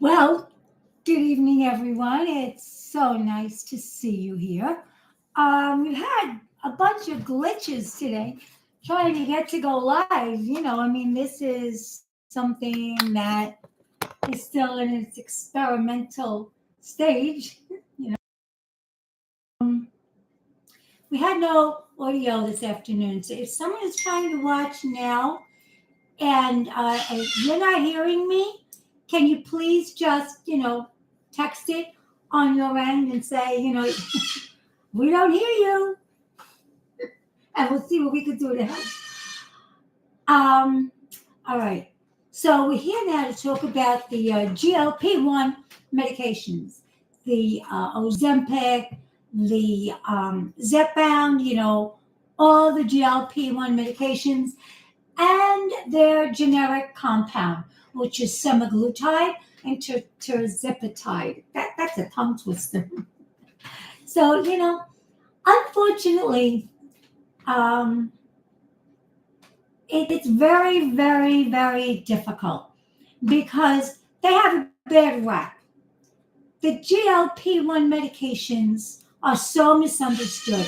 Well, good evening, everyone. It's so nice to see you here. We've had a bunch of glitches today trying to get to go live. This is something that is still in its experimental stage. Um, we had no audio this afternoon. So if someone is trying to watch now and if you're not hearing me, can you please just, text it on your end and say, we don't hear you, and we'll see what we can do to help. Um, all right. So we're here now to talk about the GLP-1 medications, the Ozempic, the Zepbound, all the GLP-1 medications and their generic compound, which is semaglutide and terzepatide. That's a tongue twister. So, unfortunately, um, it's very, very, very difficult because they have a bad rap. The GLP-1 medications are so misunderstood.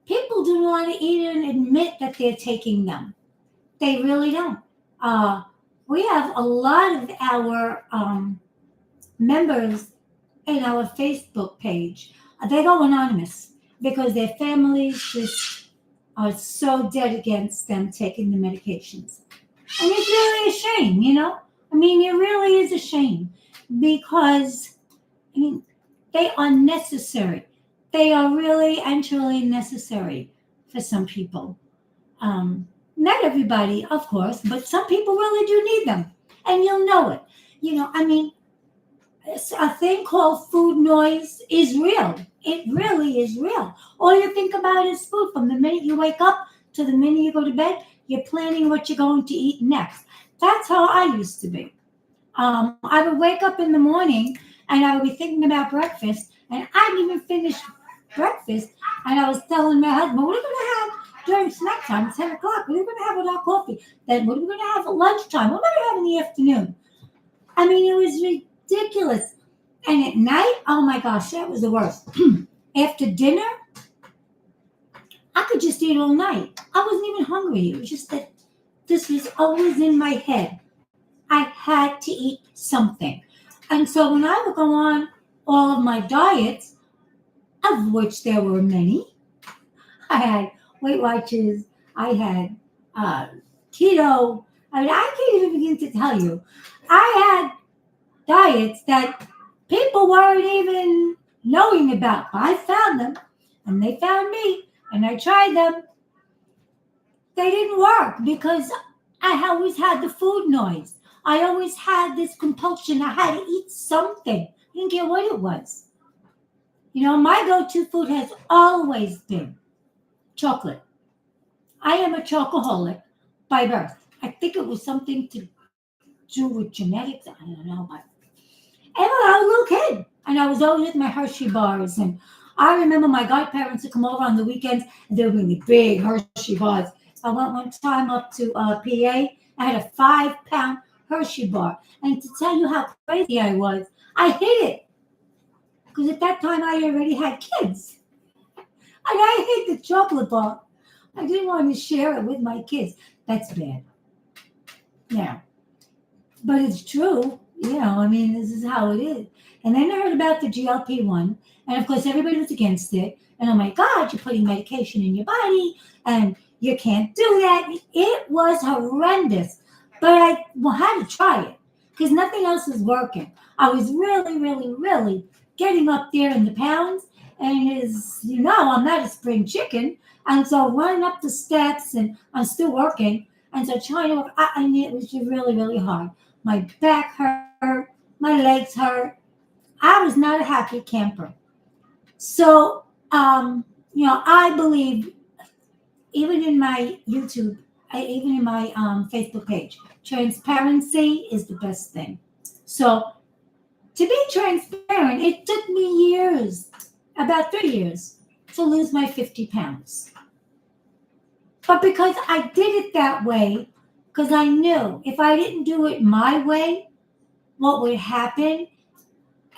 People do not want to even admit that they're taking them. They really don't. Uh, we have a lot of our members in our Facebook page. They go anonymous because their families just are so dead against them taking the medications. And it's really a shame, it really is a shame because, they are necessary. They are really and truly necessary for some people. Not everybody, of course, but some people really do need them. And you'll know it. A thing called food noise is real. It really is real. All you think about is food. From the minute you wake up to the minute you go to bed, you're planning what you're going to eat next. That's how I used to be. I would wake up in the morning and I would be thinking about breakfast, and I didn't even finish breakfast. And I was telling my husband, what are we going to have during snack time, 10 o'clock? What are we going to have with our coffee? Then what are we going to have at lunchtime? What are we going to have in the afternoon? It was ridiculous. And at night, oh my gosh, that was the worst. After dinner, I could just eat all night. I wasn't even hungry. It was just that this was always in my head. I had to eat something. And so when I would go on all of my diets, of which there were many, I had Weight Watchers, I had keto. I can't even begin to tell you. I had diets that people weren't even knowing about. I found them, and they found me, and I tried them. They didn't work because I always had the food noise. I always had this compulsion. I had to eat something. I didn't care what it was. My go-to food has always been chocolate. I am a chocoholic by birth. I think it was something to do with genetics. I don't know, but and I was a little kid, and I was always with my Hershey bars. And I remember my godparents would come over on the weekends, and they would bring me big Hershey bars. I went one time up to PA. I had a 5-pound Hershey bar, and to tell you how crazy I was, I hid it because at that time I already had kids, and I hid the chocolate bar. I didn't want to share it with my kids. That's bad. Yeah. But it's true. This is how it is. And then I heard about the GLP-1, and of course, everybody was against it. And oh my God, you're putting medication in your body, and you can't do that. It was horrendous. But I had to try it because nothing else was working. I was really, really, really getting up there in the pounds. And I'm not a spring chicken. And so running up the steps, and I'm still working. And so trying to work, it was just really, really hard. My back hurt, my legs hurt. I was not a happy camper. So, I believe, even in my YouTube, even in my Facebook page, transparency is the best thing. So, to be transparent, it took me years, about 3 years, to lose my 50 pounds. But because I did it that way, because I knew if I didn't do it my way, what would happen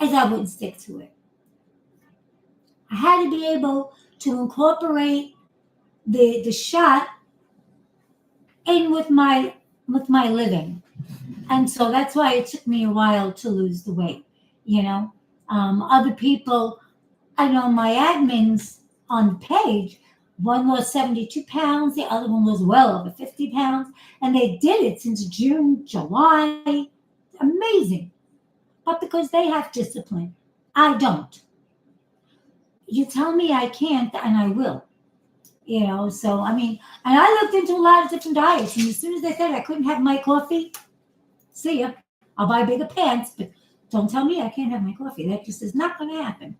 is I wouldn't stick to it. I had to be able to incorporate the shot in with my living. And so that's why it took me a while to lose the weight. You know, other people, I know my admins on the page, one was 72 pounds, the other one was well over 50 pounds, and they did it since June, July. Amazing. But because they have discipline, I don't. You tell me I can't, and I will. So I mean, and I looked into a lot of different diets, and as soon as they said I couldn't have my coffee, see ya. I'll buy bigger pants, but don't tell me I can't have my coffee. That just is not going to happen.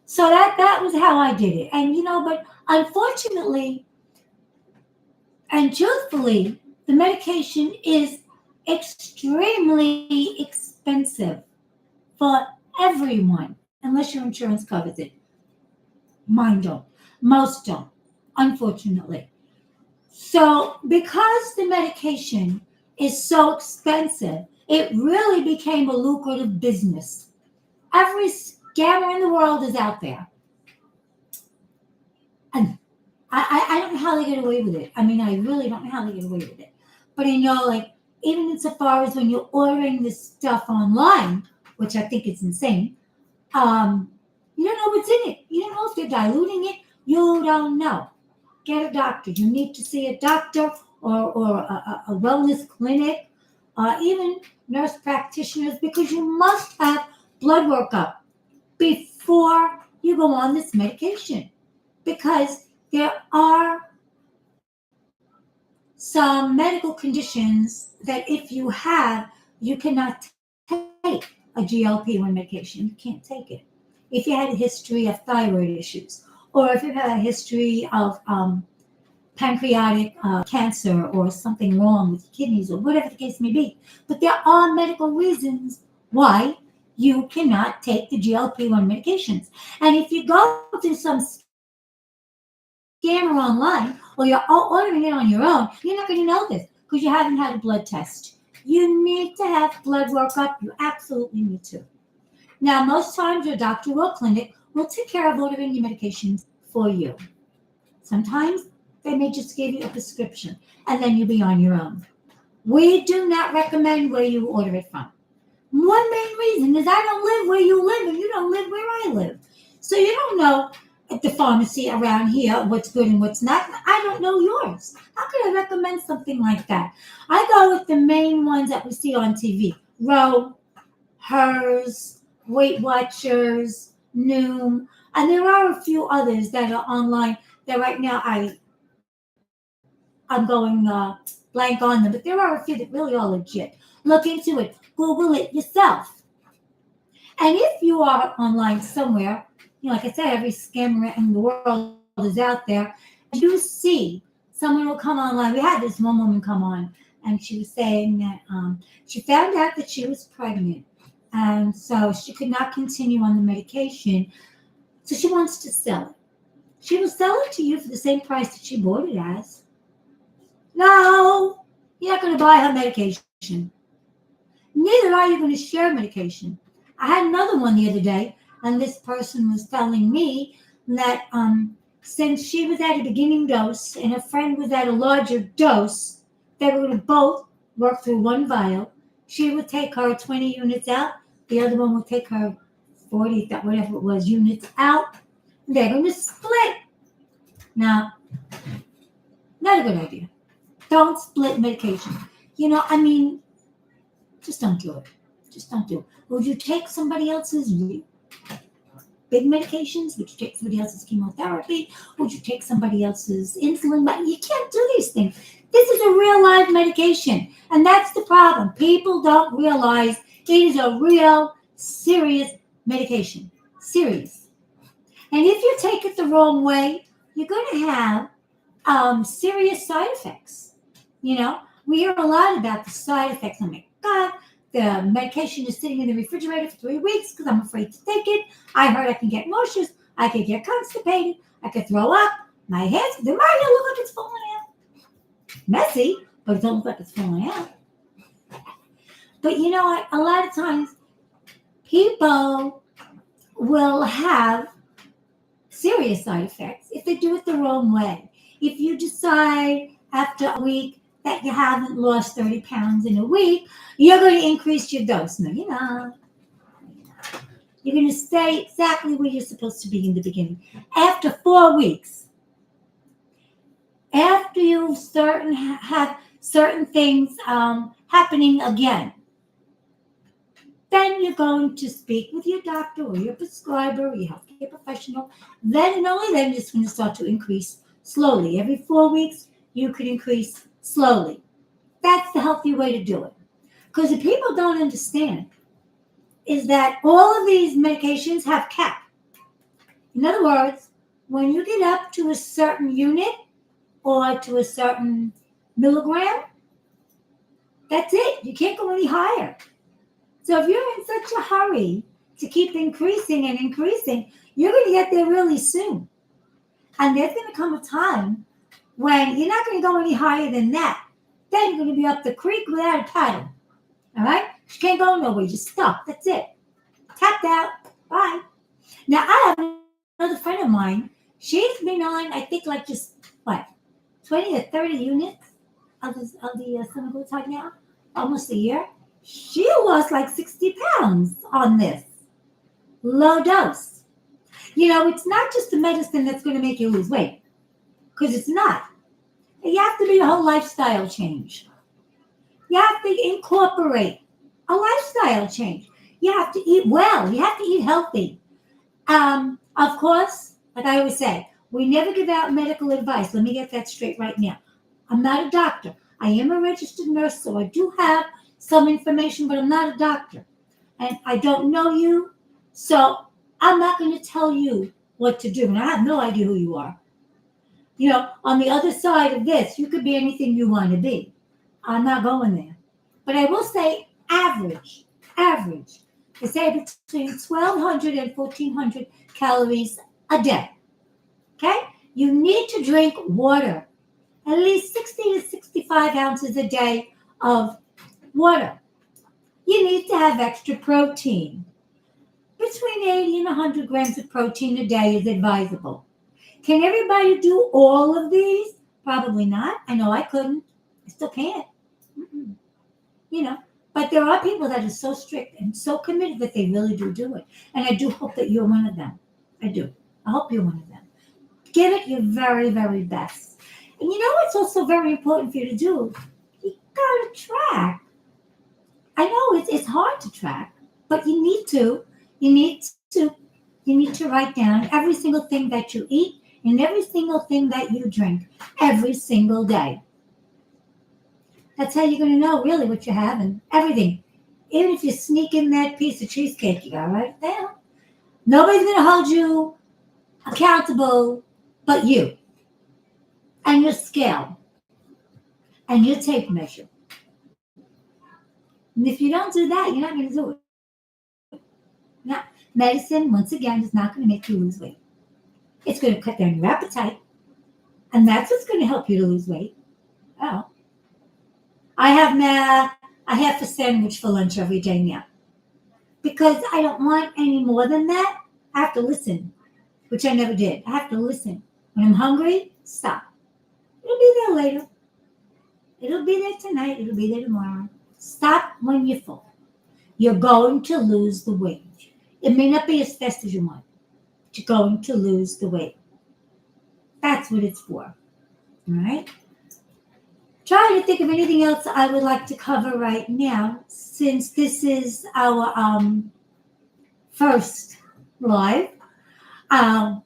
So that was how I did it. And but unfortunately and truthfully, the medication is extremely expensive for everyone, unless your insurance covers it. Mine don't. Most don't, unfortunately. So because the medication is so expensive, it really became a lucrative business. Every scammer in the world is out there. And I don't know how they get away with it. I mean, I really don't know how they get away with it. But I know, like, even insofar as when you're ordering this stuff online, which I think is insane, you don't know what's in it. You don't know if they're diluting it. You don't know. Get a doctor. You need to see a doctor or a wellness clinic, even nurse practitioners, because you must have blood workup before you go on this medication. Because there are some medical conditions that if you have, you cannot take a GLP-1 medication. You can't take it. If you had a history of thyroid issues, or if you had a history of pancreatic cancer or something wrong with your kidneys or whatever the case may be. But there are medical reasons why you cannot take the GLP-1 medications. And if you go to some scammer online or you're ordering it on your own, you're not going to know this because you haven't had a blood test. You need to have blood workup. You absolutely need to. Now, most times your doctor or clinic will take care of ordering your medications for you. Sometimes they may just give you a prescription and then you'll be on your own. We do not recommend where you order it from. One main reason is I don't live where you live and you don't live where I live. So you don't know at the pharmacy around here what's good and what's not. I don't know yours. How could I recommend something like that? I go with the main ones that we see on TV. Roe, Hers, Weight Watchers, Noom, and there are a few others that are online that right now I'm going blank on them, but there are a few that really are legit. Look into it. Google it yourself. And if you are online somewhere, like I said, every scammer in the world is out there, and you see someone will come online. We had this one woman come on, and she was saying that she found out that she was pregnant, and so she could not continue on the medication, so she wants to sell it. She will sell it to you for the same price that she bought it as. No, you're not going to buy her medication. Neither are you going to share medication. I had another one the other day, and this person was telling me that since she was at a beginning dose and her friend was at a larger dose, they were going to both work through one vial. She would take her 20 units out. The other one would take her 40, whatever it was, units out. They're going to split. Now, not a good idea. Don't split medication. Just don't do it. Just don't do it. Would you take somebody else's big medications? Would you take somebody else's chemotherapy? Would you take somebody else's insulin? But you can't do these things. This is a real live medication. And that's the problem. People don't realize it is a real serious medication. Serious. And if you take it the wrong way, you're going to have serious side effects. We hear a lot about the side effects. Oh my God, the medication is sitting in the refrigerator for 3 weeks because I'm afraid to take it. I heard I can get nauseous. I could get constipated. I could throw up. My hair's, the right hair look like it's falling out. Messy, but it don't look like it's falling out. But you know what? A lot of times people will have serious side effects if they do it the wrong way. If you decide after a week that you haven't lost 30 pounds in a week, you're going to increase your dose. No, you're not. You're going to stay exactly where you're supposed to be in the beginning. After 4 weeks, after you start and have certain things happening again, then you're going to speak with your doctor or your prescriber or your healthcare professional. Then and only then it's going to start to increase slowly. Every 4 weeks, you could increase slowly. That's the healthy way to do it. Because what people don't understand is that all of these medications have cap. In other words, when you get up to a certain unit or to a certain milligram, that's it. You can't go any higher. So if you're in such a hurry to keep increasing and increasing, you're going to get there really soon. And there's going to come a time when you're not going to go any higher than that. Then you're going to be up the creek without a paddle. All right? You can't go nowhere. You're stuck. That's it. Tapped out. Bye. Now, I have another friend of mine. She's been on, I think, like just, 20 or 30 units of the semaglutide now? Almost a year. She lost like 60 pounds on this. Low dose. You know, it's not just the medicine that's going to make you lose weight. Because it's not. You have to do a whole lifestyle change. You have to incorporate a lifestyle change. You have to eat well. You have to eat healthy. Of course, like I always say, we never give out medical advice. Let me get that straight right now. I'm not a doctor. I am a registered nurse, so I do have some information, but I'm not a doctor. And I don't know you, so I'm not going to tell you what to do. And I have no idea who you are. You know, on the other side of this, you could be anything you want to be. I'm not going there. But I will say average. They say between 1,200 and 1,400 calories a day. Okay? You need to drink water. At least 60 to 65 ounces a day of water. You need to have extra protein. Between 80 and 100 grams of protein a day is advisable. Can everybody do all of these? Probably not. I know I couldn't. I still can't. You know, but there are people that are so strict and so committed that they really do it. And I do hope that you're one of them. I do. I hope you're one of them. Give it your very, very best. And you know what's also very important for you to do? You got to track. I know it's hard to track, but you need to. You need to write down every single thing that you eat and every single thing that you drink every single day. That's how you're going to know really what you're having. Everything. Even if you sneak in that piece of cheesecake, you got to write it down. Nobody's going to hold you accountable but you. And your scale. And your tape measure. And if you don't do that, you're not going to do it. Now, medicine, once again, is not going to make you lose weight. It's going to cut down your appetite. And that's what's going to help you to lose weight. Oh. I have a half a sandwich for lunch every day now. Because I don't want any more than that. I have to listen, which I never did. I have to listen. When I'm hungry, stop. It'll be there later. It'll be there tonight. It'll be there tomorrow. Stop when you're full. You're going to lose the weight. It may not be as fast as you want, but you're going to lose the weight. That's what it's for. All right? Try to think of anything else I would like to cover right now, since this is our first live. In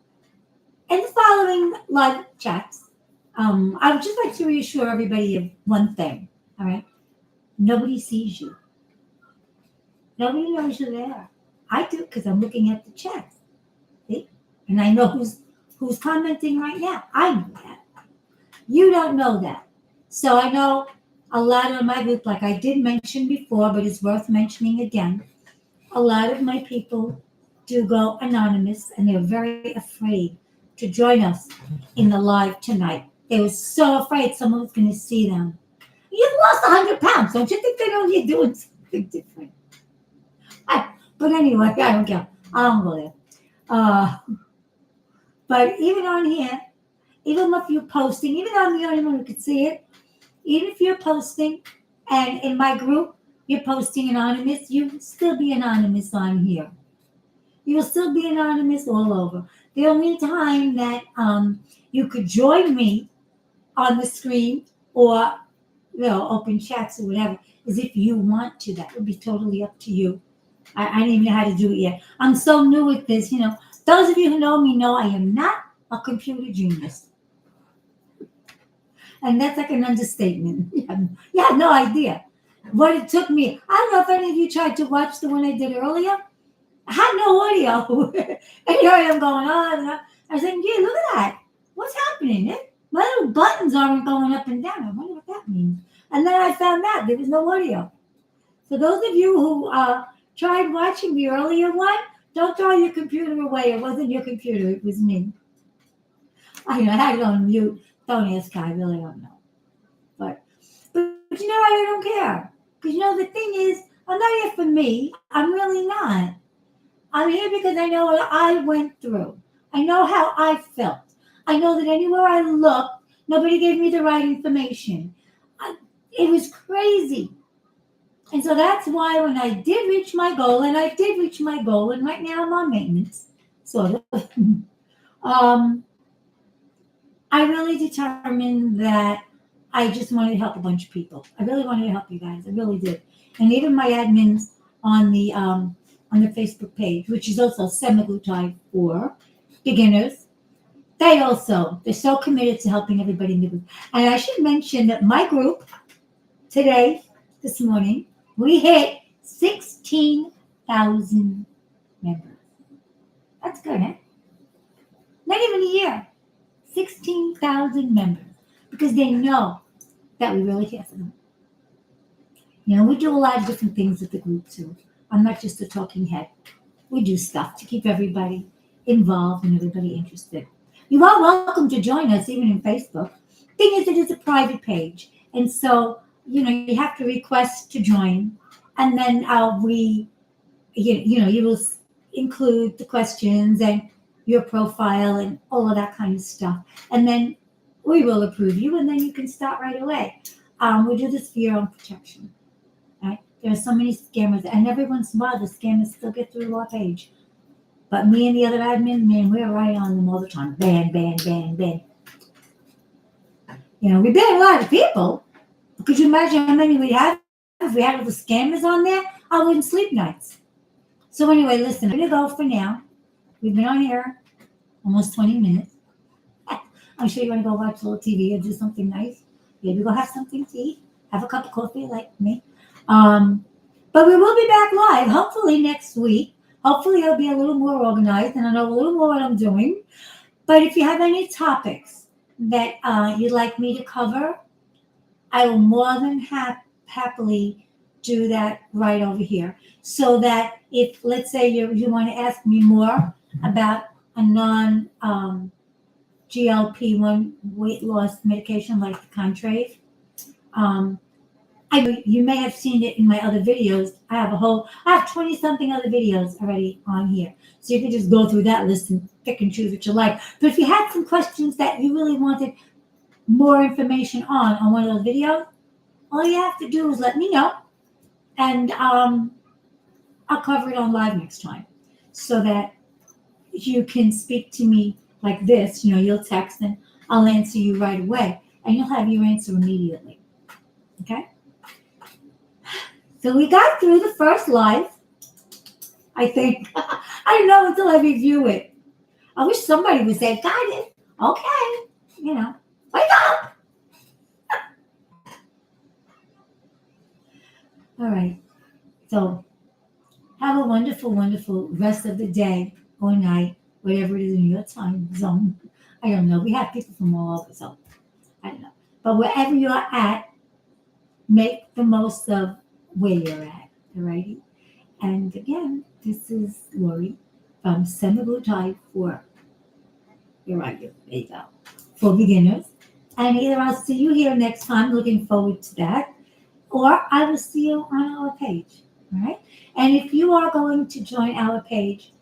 the following live chats, I would just like to reassure everybody of one thing. All right? Nobody sees you. Nobody knows you're there. I do, because I'm looking at the chat. See? And I know who's commenting right now. I know that. You don't know that. So I know a lot of my group, like I did mention before, but it's worth mentioning again, a lot of my people do go anonymous, and they're very afraid to join us in the live tonight. They were so afraid someone was going to see them. You've lost 100 pounds. Don't you think they know what you're doing? Big difference. But anyway, I don't care. I don't go there. Uh, but even on here, even if you're posting, even though I'm the only one who could see it, even if you're posting, and in my group, you're posting anonymous, you will still be anonymous on here. You will still be anonymous all over. The only time that you could join me on the screen or open chats or whatever is if you want to. That would be totally up to you. I didn't even know how to do it yet. I'm so new with this. Those of you who know me know I am not a computer genius. And that's like an understatement. You have no idea what it took me. I don't know if any of you tried to watch the one I did earlier. I had no audio. And here I am going on. And I was saying, yeah, look at that. What's happening? My little buttons aren't going up and down. I wonder what that means. And then I found out there was no audio. So those of you who tried watching the earlier one, don't throw your computer away. It wasn't your computer. It was me. I had it on mute. Don't ask. I really don't know. But I don't care. Because the thing is, I'm not here for me. I'm really not. I'm here because I know what I went through. I know how I felt. I know that anywhere I looked, nobody gave me the right information. It was crazy. And so that's why when I did reach my goal, and right now I'm on maintenance, sort of, I really determined that I just wanted to help a bunch of people. I really wanted to help you guys. I really did. And even my admins on the Facebook page, which is also semaglutide for beginners, they're so committed to helping everybody in the group. And I should mention that my group this morning, we hit 16,000 members. That's good, eh? Not even a year. 16,000 members. Because they know that we really care for them. We do a lot of different things with the group too. I'm not just a talking head. We do stuff to keep everybody involved and everybody interested. You are welcome to join us even in Facebook. Thing is, it is a private page. And so, you have to request to join. And then you will include the questions and your profile and all of that kind of stuff. And then we will approve you, and then you can start right away. We do this for your own protection. Right? There are so many scammers, and every once in a while, the scammers still get through our page. But me and the other admin, man, we're right on them all the time. Ban, ban, ban, ban. We ban a lot of people. Could you imagine how many we'd have if we had all the scammers on there? I wouldn't sleep nights. So anyway, listen, I'm going to go for now. We've been on here almost 20 minutes. I'm sure you want to go watch a little TV or do something nice. Maybe go have something to eat. Have a cup of coffee like me. But we will be back live, hopefully next week. Hopefully I'll be a little more organized and I know a little more what I'm doing. But if you have any topics that you'd like me to cover, I will more than happily do that right over here. So that if, let's say, you want to ask me more about a GLP-1 weight loss medication like the Contrave, you may have seen it in my other videos. I have 20-something other videos already on here. So you can just go through that list and pick and choose what you like. But if you had some questions that you really wanted more information on one of those videos, all you have to do is let me know. And I'll cover it on live next time. So that you can speak to me like this. You'll text and I'll answer you right away. And you'll have your answer immediately. Okay? So we got through the first live, I think. I don't know until I review it. I wish somebody would say, got it. Okay. Wake up. All right. So have a wonderful, wonderful rest of the day or night, whatever it is in your time zone. I don't know. We have people from all over, so I don't know. But wherever you're at, make the most of where you're at, all righty? And again, this is Lori from semaglutide for beginners. And either I'll see you here next time, looking forward to that, or I will see you on our page. All right. And if you are going to join our page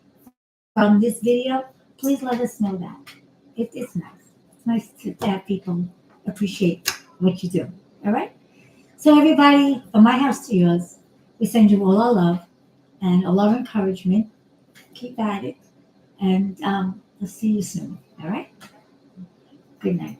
from this video, please let us know that. It's nice. It's nice to have people appreciate what you do. All right. So everybody, from my house to yours, we send you all our love and a lot of encouragement. Keep at it, and we'll see you soon. All right. Good night.